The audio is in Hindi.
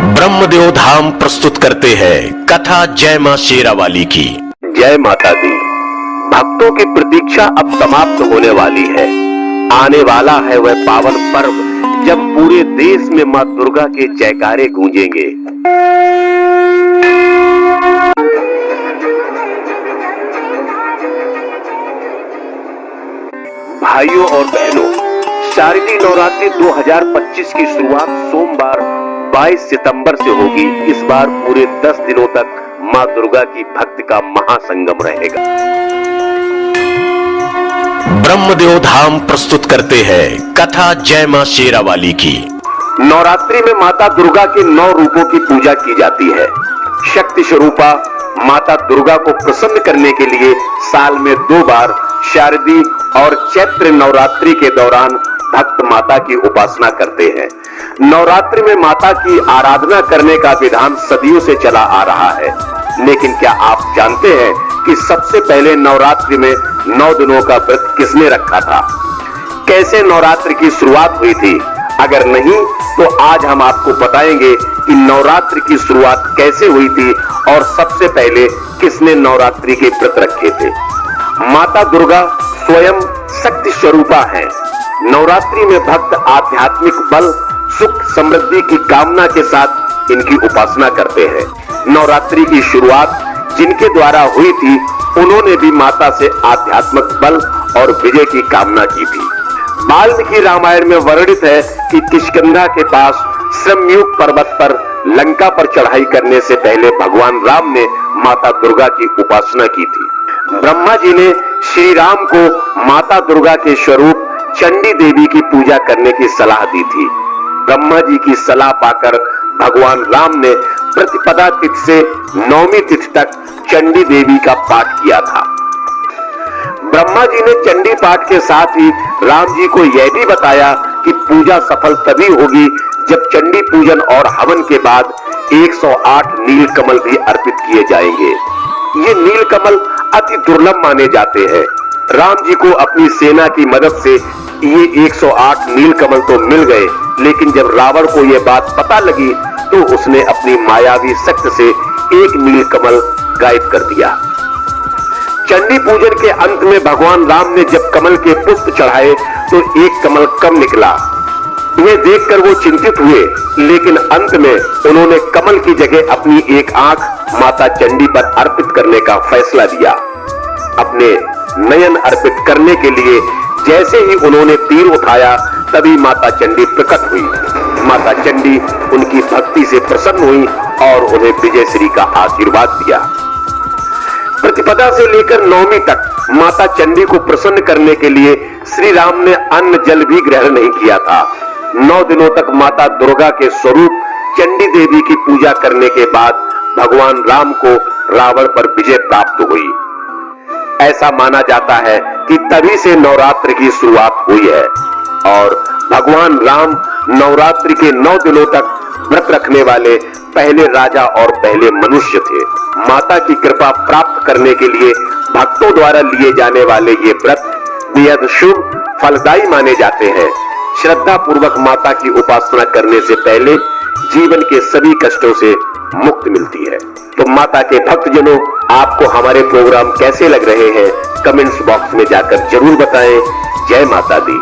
ब्रह्मदेव धाम प्रस्तुत करते हैं कथा जय मां शेरावाली की। जय माता दी। भक्तों की प्रतीक्षा अब समाप्त होने वाली है। आने वाला है वह पावन पर्व जब पूरे देश में मां दुर्गा के जयकारे गूंजेंगे। भाइयों और बहनों, शारदीय नवरात्रि 2025 की शुरुआत सोमवार 22 सितंबर से होगी। इस बार पूरे 10 दिनों तक मां दुर्गा की भक्ति का महासंगम रहेगा। ब्रह्मदेव धाम प्रस्तुत करते हैं कथा जय मां शेरावाली की। नवरात्रि में माता दुर्गा के 9 रूपों की पूजा की जाती है। शक्ति स्वरूपा माता दुर्गा को प्रसन्न करने के लिए साल में 2 बार शारदीय और चैत्र नवरात्रि के दौरान भक्त माता की उपासना करते हैं। नवरात्रि में माता की आराधना करने का विधान सदियों से चला आ रहा है, लेकिन क्या आप जानते हैं कि सबसे पहले नवरात्रि में 9 दिनों का व्रत किसने रखा था? कैसे नवरात्रि की शुरुआत हुई थी? अगर नहीं तो आज हम आपको बताएंगे कि नवरात्रि की शुरुआत कैसे हुई थी और सबसे पहले किसने नवरात्रि के व्रत रखे थे। माता दुर्गा स्वयं शक्ति स्वरूपा है। नवरात्रि में भक्त आध्यात्मिक बल, सुख, समृद्धि की कामना के साथ इनकी उपासना करते हैं। नवरात्रि की शुरुआत जिनके द्वारा हुई थी, उन्होंने भी माता से आध्यात्मिक बल और विजय की कामना की थी। वाल्मीकि रामायण में वर्णित है कि किष्किंधा के पास श्रमयुग पर्वत पर लंका पर चढ़ाई करने से पहले भगवान राम ने माता दुर्गा की उपासना की थी। ब्रह्मा जी ने श्री राम को माता दुर्गा के स्वरूप चंडी देवी की पूजा करने की सलाह दी थी। ब्रह्मा जी की सलाह पाकर भगवान राम ने प्रतिपदा तिथि से 9वीं तिथि तक चंडी देवी का पाठ किया था। ब्रह्मा जी ने चंडी पाठ के साथ ही राम जी को यह भी बताया कि पूजा सफल तभी होगी जब चंडी पूजन और हवन के बाद 108 नील कमल भी अर्पित किए जाएंगे। ये नील कमल अति दुर्लभ माने जाते हैं। राम जी को अपनी सेना की मदद से ये 108 नील कमल तो मिल गए, लेकिन जब रावण को यह बात पता लगी तो उसने अपनी मायावी शक्ति से एक नील कमल गायब कर दिया। चंडी पूजन के अंत में भगवान राम ने जब कमल के पुष्प चढ़ाए तो एक कमल कम निकला। यह देखकर वो चिंतित हुए, लेकिन अंत में उन्होंने कमल की जगह अपनी एक आंख माता चंडी पर अर्पित करने का फैसला लिया। अपने नयन अर्पित करने के लिए जैसे ही उन्होंने तीर उठाया, तभी माता चंडी प्रकट हुई। माता चंडी उनकी भक्ति से प्रसन्न हुई और उन्हें विजयश्री का आशीर्वाद दिया। प्रतिपदा से लेकर 9वीं तक माता चंडी को प्रसन्न करने के लिए श्री राम ने अन्न जल भी ग्रहण नहीं किया था। 9 दिनों तक माता दुर्गा के स्वरूप चंडी देवी की पूजा करने के बाद भगवान राम को रावण पर विजय प्राप्त हुई। ऐसा माना जाता है कि तभी से नवरात्रि की शुरुआत हुई है और भगवान राम नवरात्रि के 9 दिनों तक व्रत रखने वाले पहले राजा और पहले मनुष्य थे। माता की कृपा प्राप्त करने के लिए भक्तों द्वारा लिए जाने वाले ये व्रत बेहद शुभ फलदायी माने जाते हैं। श्रद्धा पूर्वक माता की उपासना करने से पहले जीवन के सभी कष्टों से मुक्ति मिलती है। तो माता के भक्तजनों, आपको हमारे प्रोग्राम कैसे लग रहे हैं कमेंट्स बॉक्स में जाकर जरूर बताएं। जय माता दी।